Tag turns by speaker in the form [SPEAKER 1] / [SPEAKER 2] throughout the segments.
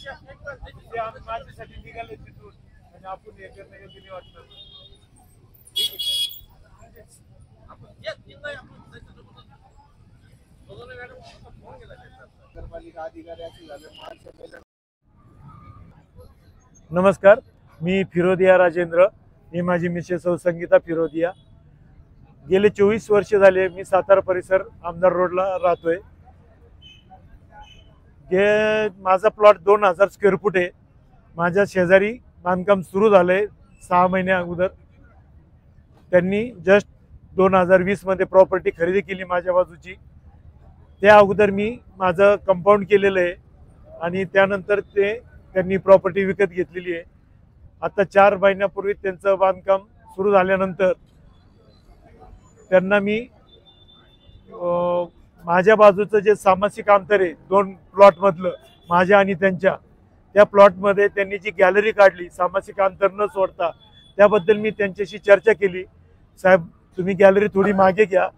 [SPEAKER 1] माझ्यासाठी निघाले तिथून आणि आपण हे करण्यायोग्य वाटतं. नमस्कार, मी फिरोदिया राजेंद्र. ही माझी मिसेस संगीता फिरोदिया. गेले 24 वर्ष झाले मी सातारा परिसर आमदार रोडला राहतोय. माझा प्लॉट 2000 स्क्वेअर फूट आहे. माझ्या शेजारी बांधकाम सुरू झालंय 6 महिन्या अगोदर. त्यांनी जस्ट 2020 मध्ये प्रॉपर्टी खरेदी केली माझ्या बाजूची. त्या अगोदर मी माझं कंपाऊंड केलेलं आहे आणि त्यानंतर त्यांनी प्रॉपर्टी विकत घेतलेली आहे. आता 4 महिन्यापूर्वी त्यांचं बांधकाम सुरू झाल्यानंतर त्यांना मी माझ्या बाजूचं जे सामासिक अंतर आहे 2 प्लॉटमधलं माझ्या आणि त्यांच्या, त्या प्लॉटमध्ये त्यांनी जी गॅलरी काढली सामासिक अंतर न सोडता, त्याबद्दल मी त्यांच्याशी चर्चा केली. साहेब, तुम्ही गॅलरी थोडी मागे घ्या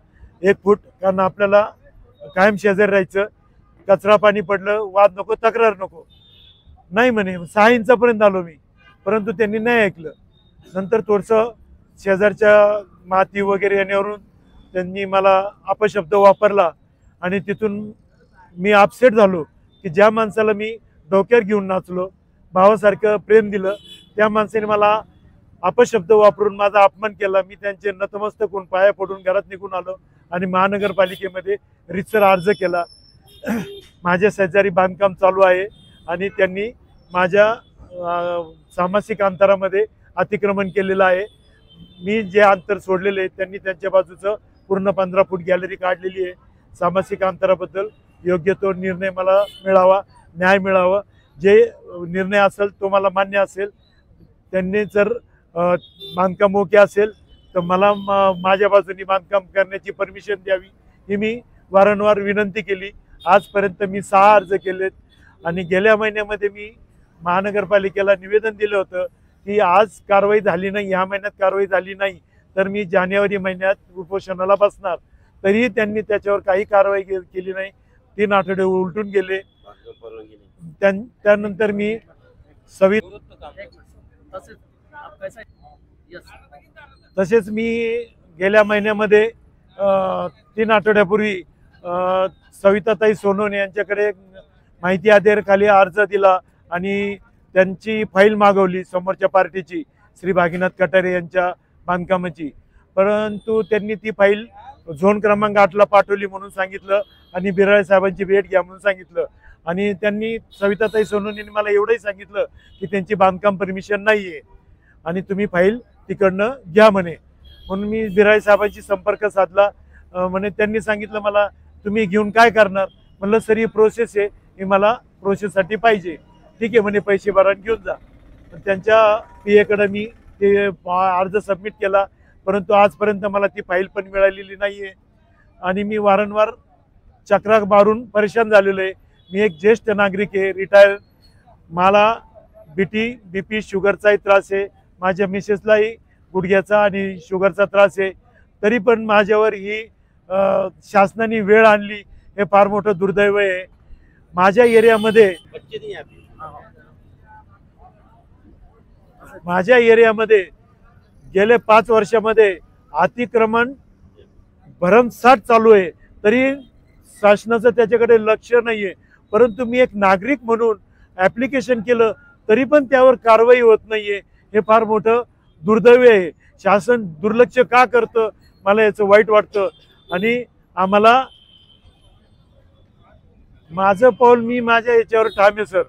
[SPEAKER 1] 1 फूट, कारण आपल्याला कायम शेजारी राहायचं. कचरा पाणी पडलं, वाद नको, तक्रार नको. नाही म्हणे. 6 इंचापर्यंत आलो मी, परंतु त्यांनी नाही ऐकलं. नंतर थोडंसं शेजारच्या माती वगैरे येण्यावरून त्यांनी मला अपशब्द वापरला आणि तिथून मी अपसेट झालो की ज्या माणसाला मी डोक्यावर घेऊन नाचलो, भावासारखं प्रेम दिलं, त्या माणसाने मला अपशब्द वापरून माझा अपमान केला. मी त्यांचे नतमस्तक होऊन पाया पडून घरात निघून आलो आणि महानगरपालिकेमध्ये रितसर अर्ज केला. माझ्या शेजारी बांधकाम चालू आहे आणि त्यांनी माझ्या सामासिक अंतरामध्ये अतिक्रमण केलेलं आहे. मी जे अंतर सोडलेले आहे त्यांनी त्यांच्या बाजूचं पूर्ण 15 फूट गॅलरी काढलेली आहे. सामासिक अंतराबद्दल योग्य तो निर्णय मला मिळावा, न्याय मिळावा. जे निर्णय असेल तो मला मान्य असेल. त्यांनी जर बांधकाम ओके असेल तर मला माझ्या बाजूनी बांधकाम करण्याची परमिशन द्यावी, ही मी वारंवार विनंती केली. आजपर्यंत मी 6 अर्ज केलेत आणि गेल्या महिन्यामध्ये मी महानगरपालिकेला निवेदन दिलं होतं की आज कारवाई झाली नाही, ह्या महिन्यात कारवाई झाली नाही तर मी जानेवारी महिन्यात उपोषणाला बसणार. तरीही त्यांनी त्याच्यावर काही कारवाई केली नाही. 3 आठवडे उलटून गेले. त्यानंतर मी तसेच मी गेल्या महिन्यामध्ये 3 आठवड्यापूर्वी सविताताई सोनवणे यांच्याकडे माहिती आधाराखाली अर्ज दिला आणि त्यांची फाईल मागवली समोरच्या पार्टीची, श्री भागीनाथ कटारे यांच्या बांधकामाची. परंतु त्यांनी ती फाईल झोन क्रमांक 8ला पाठवली म्हणून सांगितलं आणि बिराळे साहेबांची भेट घ्या म्हणून सांगितलं. आणि त्यांनी सविताताई सोनवणेंनी मला एवढंही सांगितलं की त्यांची बांधकाम परमिशन नाही आहे आणि तुम्ही फाईल तिकडनं घ्या म्हणे. म्हणून मी बिराळे साहेबांशी संपर्क साधला. म्हणे त्यांनी सांगितलं मला तुम्ही घेऊन काय करणार. म्हणलं सर ही प्रोसेस आहे, ही मला प्रोसेससाठी पाहिजे. ठीक आहे म्हणे, पैसे भरा घेऊन जा. त्यांच्या PA मी ते अर्ज सबमिट केला, परंतु आजपर्यंत मला ती फाईल पण मिळालेली नाही आहे आणि मी वारंवार चक्रा मारून परेशान झालेलो आहे. मी एक ज्येष्ठ नागरिक आहे, रिटायर. मला BP शुगरचाही त्रास आहे. माझ्या मिसेसलाही गुडघ्याचा आणि शुगरचा त्रास आहे. तरी पण माझ्यावर ही शासनाने वेळ आणली, हे फार मोठं दुर्दैव आहे. माझ्या एरियामध्ये गेले 5 वर्षामध्ये अतिक्रमण भरमसाठ चालू आहे, तरी शासनाचं त्याच्याकडे लक्ष नाही आहे. परंतु मी एक नागरिक म्हणून ॲप्लिकेशन केलं तरी पण त्यावर कारवाई होत नाही आहे. हे फार मोठं दुर्दैव आहे. शासन दुर्लक्ष का करतं मला याचं वाईट वाटतं. आणि आम्हाला माझं पाऊल मी माझ्या याच्यावर ठाम आहे सर.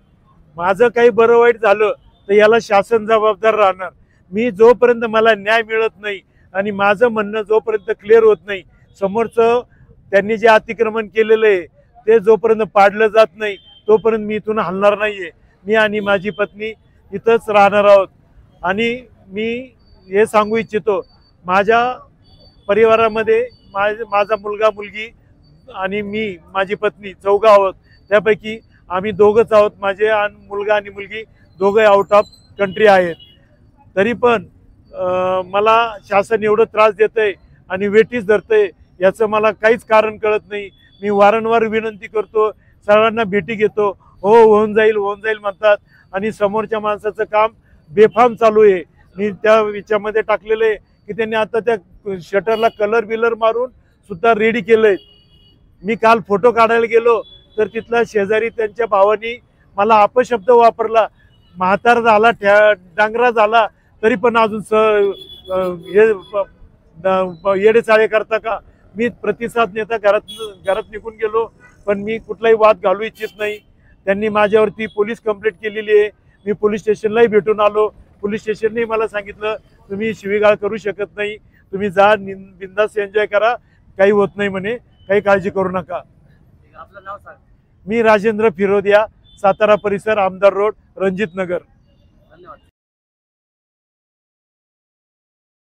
[SPEAKER 1] माझं काही बरं वाईट झालं तर याला शासन जबाबदार राहणार. मी जोपर्यंत मला न्याय मिळत नाही आणि माझं म्हणणं जोपर्यंत क्लिअर होत नाही, समोरचं त्यांनी जे अतिक्रमण केलेलं आहे ते जोपर्यंत पाडलं जात नाही तोपर्यंत मी इथून हलणार नाहीये. मी आणि माझी पत्नी इथंच राहणार आहोत. आणि मी हे सांगू इच्छितो, माझ्या परिवारामध्ये माझा मुलगा मुलगी आणि मी माझी पत्नी 4 आहोत. त्यापैकी आम्ही 2च आहोत. माझे मुलगा आणि मुलगी दोघे आउट ऑफ कंट्री आहेत. तरी पण मला शासन एवढं त्रास देतंय आणि वेटीस धरतंय याचं मला काहीच कारण कळत नाही. मी वारंवार विनंती करतो, सर्वांना भेटी घेतो, हो होऊन जाईल म्हणतात आणि समोरच्या माणसाचं काम बेफाम चालू आहे. मी त्या विचारामध्ये टाकलेलं आहे की त्यांनी आता त्या शटरला कलर बिलर मारून सुद्धा रेडी केलंय. मी काल फोटो काढायला गेलो तर तिथला शेजारी त्यांच्या भावानी मला अपशब्द वापरला. म्हातार झाला, डांगरा झाला, तरी पण अजून येडे चाळे करता का. मी प्रतिसाद नेता घरात निघून गेलो, पण मी कुठलाही वाद घालू इच्छित नाही. त्यांनी माझ्यावरती पोलीस कंप्लेंट केलेली आहे. मी पोलीस स्टेशनलाही भेटून आलो. पोलीस स्टेशनने मला सांगितलं तुम्ही शिवीगाळ करू शकत नाही, तुम्ही जा बिंदास एन्जॉय करा, काही होत नाही म्हणे, काही काळजी करू नका.
[SPEAKER 2] आपलं नाव सांग.
[SPEAKER 1] मी राजेंद्र फिरोदिया, सातारा परिसर, आमदार रोड, रणजित नगर.